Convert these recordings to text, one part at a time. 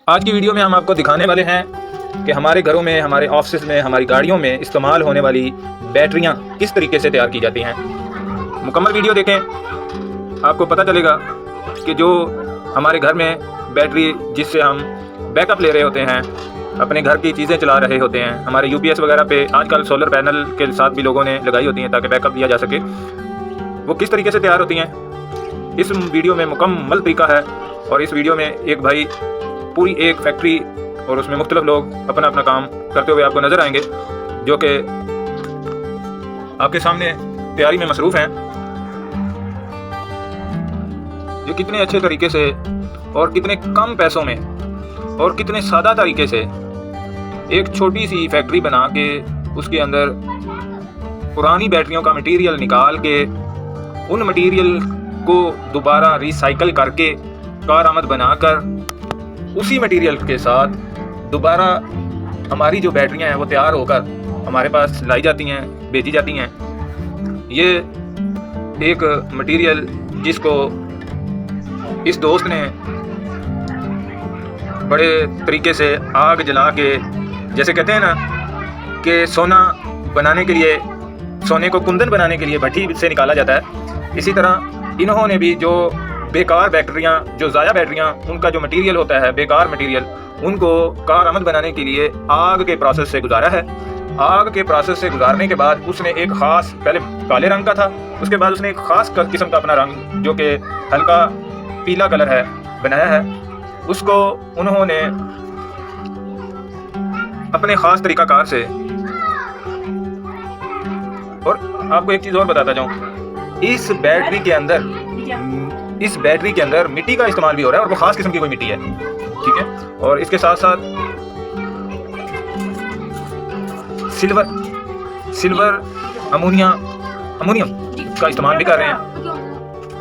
आज की वीडियो में हम आपको दिखाने वाले हैं कि हमारे घरों में, हमारे ऑफिस में, हमारी गाड़ियों में इस्तेमाल होने वाली बैटरियां किस तरीके से तैयार की जाती हैं। मुकम्मल वीडियो देखें, आपको पता चलेगा कि जो हमारे घर में बैटरी जिससे हम बैकअप ले रहे होते हैं, अपने घर की चीज़ें चला रहे होते हैं, हमारे यूपीएस वगैरह पे आजकल सोलर पैनल के साथ भी लोगों ने लगाई होती हैं ताकि बैकअप दिया जा सके, वो किस तरीके से तैयार होती हैं इस वीडियो में मुकम्मल तरीका है। और इस वीडियो में एक भाई पूरी एक फैक्ट्री और उसमें मुख्तलिफ लोग अपना अपना काम करते हुए आपको नज़र आएंगे, जो कि आपके सामने तैयारी में मसरूफ़ हैं। ये कितने अच्छे तरीके से और कितने कम पैसों में और कितने सादा तरीके से एक छोटी सी फैक्ट्री बना के उसके अंदर पुरानी बैटरियों का मटेरियल निकाल के उन मटेरियल को दोबारा रिसाइकल करके कारआमद बनाकर उसी मटेरियल के साथ दोबारा हमारी जो बैटरियां हैं वो तैयार होकर हमारे पास लाई जाती हैं, भेजी जाती हैं। ये एक मटेरियल जिसको इस दोस्त ने बड़े तरीके से आग जला के, जैसे कहते हैं ना कि सोना बनाने के लिए, सोने को कुंदन बनाने के लिए भट्टी से निकाला जाता है, इसी तरह इन्होंने भी जो बेकार बैटरियां, जो ज़ाया बैटरियां, उनका जो मटेरियल होता है बेकार मटेरियल, उनको कारआमद बनाने के लिए आग के प्रोसेस से गुजारा है। आग के प्रोसेस से गुजारने के बाद उसने एक ख़ास, पहले काले रंग का था, उसके बाद उसने एक ख़ास किस्म का अपना रंग जो कि हल्का पीला कलर है बनाया है। उसको उन्होंने अपने ख़ास तरीक़ाकार से, और आपको एक चीज़ और बताता जाऊँ, इस बैटरी के अंदर मिट्टी का इस्तेमाल भी हो रहा है और वो ख़ास किस्म की कोई मिट्टी है, ठीक है। और इसके साथ साथ सिल्वर अमोनियम का इस्तेमाल भी कर रहे हैं।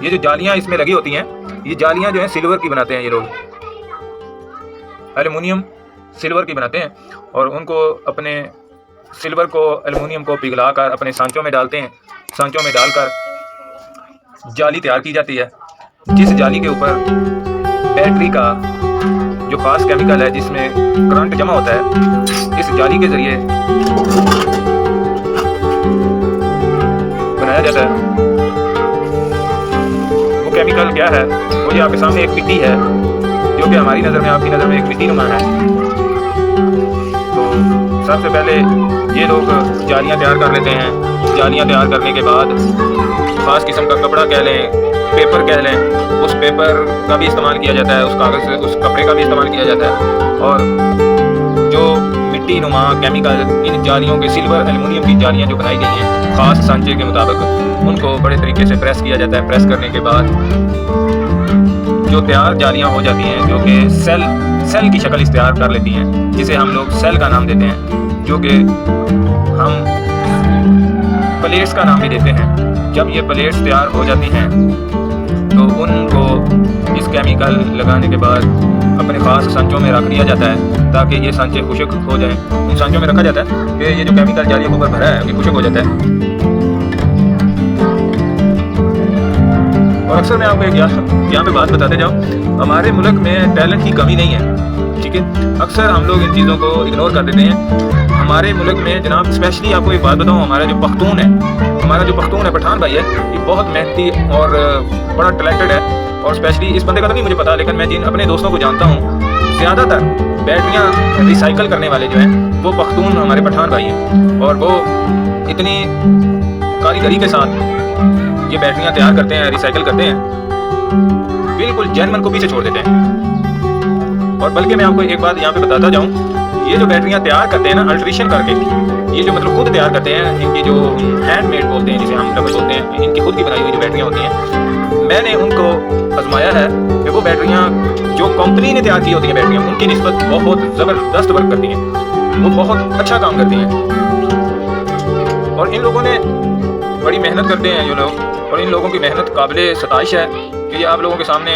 ये जो जालियाँ इसमें लगी होती हैं, ये जालियाँ जो हैं सिल्वर की बनाते हैं ये लोग, एल्युमिनियम सिल्वर की बनाते हैं, और उनको अपने सिल्वर को, एल्युमिनियम को पिघला कर अपने सांचों में डालते हैं। सांचों में डालकर जाली तैयार की जाती है, जिस जाली के ऊपर बैटरी का जो खास केमिकल है जिसमें करंट जमा होता है, इस जाली के ज़रिए बनाया जाता है। वो केमिकल क्या है? वो ये आपके सामने एक मिट्टी है जो कि हमारी नज़र में, आपकी नज़र में एक मिट्टी नुमा है। तो सबसे पहले ये लोग जालियाँ तैयार कर लेते हैं। जालियाँ तैयार करने के बाद खास किस्म का कपड़ा कह लें, पेपर कह लें, उस पेपर का भी इस्तेमाल किया जाता है, उस कागज़ से, उस कपड़े का भी इस्तेमाल किया जाता है। और जो मिट्टी नुमा केमिकल इन जालियों के, सिल्वर एल्युमिनियम की जालियाँ जो बनाई गई हैं ख़ास सांचे के मुताबिक, उनको बड़े तरीके से प्रेस किया जाता है। प्रेस करने के बाद जो तैयार जालियाँ हो जाती हैं, जो कि सेल की शक्ल इख्तियार कर लेती हैं, जिसे हम लोग सेल का नाम देते हैं, जो कि हम प्लेट्स का नाम भी देते हैं। जब ये प्लेट्स तैयार हो जाती हैं तो उनको इस केमिकल लगाने के बाद अपने ख़ास सांचों में रख दिया जाता है ताकि ये सांचे खुश्क हो जाएं। उन सांचों में रखा जाता है कि ये जो केमिकल जालियों के ऊपर भरा है ये खुश्क हो जाता है। और अक्सर मैं आपको एक यहाँ पे बात बताते जाऊँ, हमारे मुल्क में टैलेंट की कमी नहीं है, ठीक है। अक्सर हम लोग इन चीज़ों को इग्नोर कर देते हैं। हमारे मुल्क में जनाब, स्पेशली आपको एक बात बताऊँ, हमारा जो पख्तून है, पठान भाई है, ये बहुत मेहनती और बड़ा टैलेंटेड है। और स्पेशली इस बंदे का तो नहीं मुझे पता, लेकिन मैं जिन अपने दोस्तों को जानता हूँ, ज़्यादातर बैटरियाँ रिसाइकल करने वाले जो हैं वो पख्तून हमारे पठान भाई हैं। और वो इतनी कारीगरी के साथ ये बैटरियाँ तैयार करते हैं, रिसाइकल करते हैं, बिल्कुल जैनमन को पीछे छोड़ देते हैं। और बल्कि मैं आपको एक बात यहाँ पे बताता जाऊँ, ये जो बैटरियाँ तैयार करते हैं ना अल्ट्रेशन करके, ये जो मतलब खुद तैयार करते हैं, इनकी जो हैंडमेड बोलते हैं, जिसे हम डबल बोलते हैं, इनकी खुद की बनाई हुई जो बैटरियाँ होती हैं, मैंने उनको आजमाया है कि वो बैटरियाँ जो कंपनी ने तैयार की होती हैं बैटरियाँ, उनकी निस्बत बहुत ज़बरदस्त वर्क करती हैं, वो बहुत अच्छा काम करती हैं। और इन लोगों ने बड़ी मेहनत करते हैं जो लोग, और इन लोगों की मेहनत काबिल सताइश है कि ये आप लोगों के सामने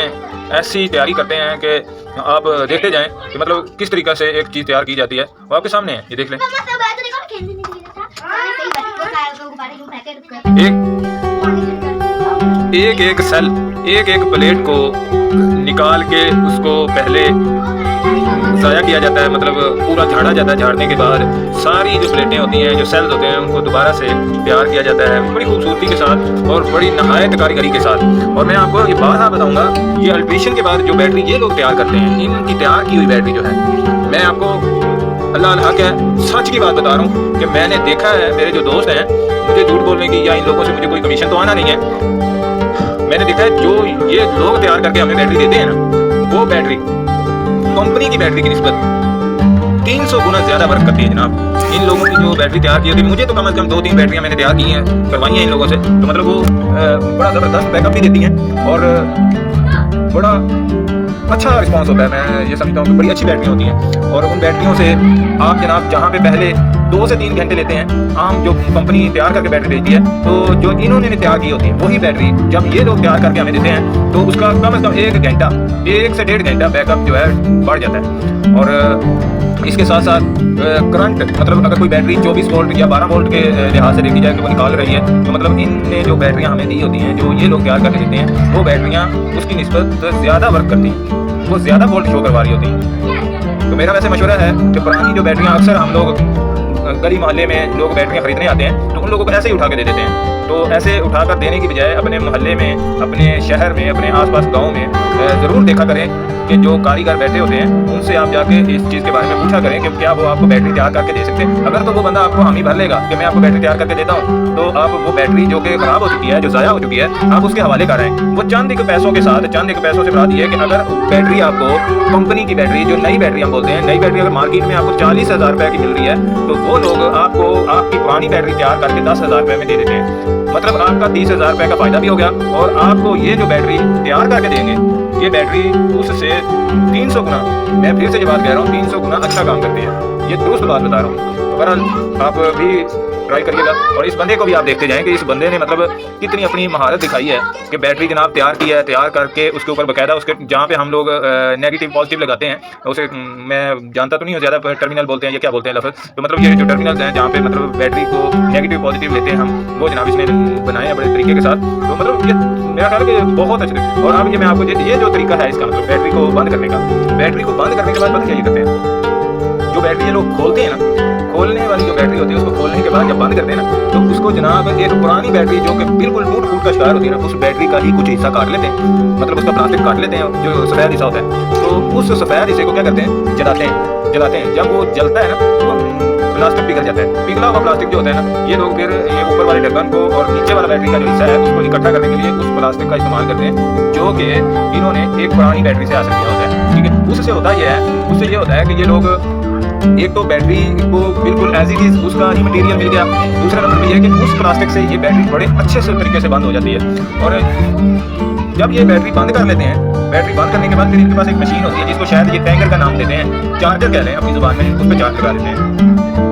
ऐसी तैयारी करते हैं कि आप देखते जाएं कि मतलब किस तरीक़े से एक चीज़ तैयार की जाती है। वो आपके सामने है, ये देख लें। एक सेल, एक प्लेट को निकाल के उसको पहले ज़ाया किया जाता है, मतलब पूरा झाड़ा जाता है। झाड़ने के बाद सारी जो प्लेटें होती हैं, जो सेल्स होते हैं, उनको दोबारा से तैयार किया जाता है बड़ी खूबसूरती के साथ और बड़ी नहायत कारीगरी के साथ। और मैं आपको ये बात बताऊँगा, ये अल्ट्रेशन के बाद जो बैटरी ये लोग तैयार करते हैं, इनकी तैयार की हुई बैटरी जो है, मैं आपको अल्लाह अल्लाह क्या सच की बात बता रहा हूँ कि मैंने देखा है। मेरे जो दोस्त हैं, मुझे झूठ बोलने की या इन लोगों से मुझे कोई कमीशन तो आना नहीं है। मैंने देखा है जो ये लोग तैयार करके हमें बैटरी देते हैं ना, वो बैटरी कंपनी की बैटरी की निस्बत 300 गुना ज़्यादा वर्क करती है जनाब। इन लोगों की जो बैटरी तैयार की होती है, मुझे तो कम से कम 2-3 बैटरियाँ मैंने तैयार की हैं, करवाई हैं इन लोगों से, तो मतलब वो बड़ा ज़बरदस्त बैकअप भी देती हैं और बड़ा अच्छा रिस्पांस होता है। मैं ये समझता हूँ कि बड़ी अच्छी बैटरियाँ होती हैं। और उन बैटरियों से आप जनाब जहाँ पे पहले 2 से 3 घंटे लेते हैं आम जो कंपनी तैयार करके बैटरी भेजती है, तो जो इन्होंने तैयार की होती है वही बैटरी जब ये लोग तैयार करके हमें देते हैं, तो उसका कम से कम 1 घंटा, 1 से 1.5 घंटा बैकअप जो है बढ़ जाता है। और इसके साथ साथ करंट, मतलब अगर कोई बैटरी 24 वोल्ट या 12 वोल्ट के लिहाज से देखी जाए कि वो निकाल रही है, तो मतलब इनने जो बैटरियाँ हमें दी होती हैं, जो ये लोग तैयार करके देते हैं, वो बैटरियाँ उसकी निस्बत ज़्यादा वर्क करती हैं, वो ज़्यादा वोल्ट शो करवा रही होती हैं। तो मेरा वैसे मशवरा है कि पुरानी जो बैटरियाँ, अक्सर हम लोग गली मोहल्ले में लोग बैटरियाँ खरीदने आते हैं, तो उन लोगों को ऐसे ही उठा के दे देते हैं। तो ऐसे उठाकर देने की बजाय अपने मोहल्ले में, अपने शहर में, अपने आसपास गांव में ज़रूर देखा करें कि जो कारीगर बैठे होते हैं, उनसे आप जाके इस चीज़ के बारे में पूछा करें कि क्या वो आपको बैटरी तैयार करके दे सकते हैं। अगर तो वो बंदा आपको हामी भर लेगा कि मैं आपको बैटरी तैयार करके देता हूँ, तो आप वो बैटरी जो कि ख़राब हो चुकी है, जो ज़ाया हो चुकी है, आप उसके हवाले कर रहे हैं। वो चंद एक पैसों के साथ, चंद एक पैसों से बात ये है कि अगर बैटरी आपको कंपनी की बैटरी, जो नई बैटरी हम बोलते हैं, नई बैटरी अगर मार्केट में आपको 40,000 रुपये की मिल रही है, तो वो लोग आपको आपकी पुरानी बैटरी तैयार करके 10,000 रुपये में दे देते हैं। मतलब आपका 30,000 रुपये का फ़ायदा भी हो गया, और आपको ये जो बैटरी तैयार करके देंगे, ये बैटरी उससे 300 गुना, मैं फिर से ये बात कह रहा हूँ, 300 गुना अच्छा काम करती है। ये दुरुस्त बात बता रहा हूँ। तो बहरहाल आप भी ट्राई करिएगा, और इस बंदे को भी आप देखते जाएं कि इस बंदे ने मतलब कितनी अपनी महारत दिखाई है कि बैटरी जनाब तैयार की है, तैयार करके उसके ऊपर बाकायदा उसके जहाँ पे हम लोग नेगेटिव पॉजिटिव लगाते हैं, उसे मैं जानता तो नहीं हूँ ज़्यादा, टर्मिनल बोलते हैं, ये क्या बोलते हैं लफ्ज़, तो मतलब ये जो टर्मिनल्स हैं जहाँ पे मतलब बैटरी को नेगेटिव पॉजिटिव लेते हैं हम, वो जनाब इसने बनाए हैं बड़े तरीके के साथ। तो मतलब ये मेरा ख्याल है कि बहुत अच्छे। और अब ये मैं आपको ये जो तरीका है इसका, मतलब बैटरी को बंद करने का, बैटरी को बंद करने के बाद पता क्या करते हैं, जो बैटरी ये लोग खोलते हैं ना, खोलने वाली जो बैटरी होती है, उसको खोलने के बाद जब बंद करते हैं ना, तो उसको जनाब एक पुरानी बैटरी जो कि बिल्कुल टूट फूट का शिकार होती है ना, उस बैटरी का ही कुछ हिस्सा काट लेते हैं, मतलब उसका प्लास्टिक काट लेते हैं, जो सफ़ेद हिस्सा होता है। तो उस सफ़ेद हिस्से को क्या करते हैं, जलाते हैं। जब वो जलता है ना, तो प्लास्टिक पिघल जाता है। पिघला हुआ प्लास्टिक जो होता है ना, ये लोग फिर ये ऊपर वाले ढक्कन को और नीचे वाला बैटरी का जो हिस्सा है उसको इकट्ठा करने के लिए उस प्लास्टिक का इस्तेमाल करते हैं, जो कि इन्होंने एक पुरानी बैटरी से हासिल किया होता है। ठीक है, उससे होता ये होता है कि ये लोग एक तो बैटरी को बिल्कुल एज इट इज उसका ही मटेरियल मिल गया, दूसरा नंबर ये है कि उस प्लास्टिक से ये बैटरी बड़े अच्छे से तरीके से बंद हो जाती है। और जब ये बैटरी बंद कर लेते हैं, बैटरी बंद करने के बाद फिर इनके पास एक मशीन होती है जिसको शायद ये टैंकर का नाम देते हैं, चार्जर कह रहे हैं अपनी जुबान में, उस पर चार्ज लगा देते हैं।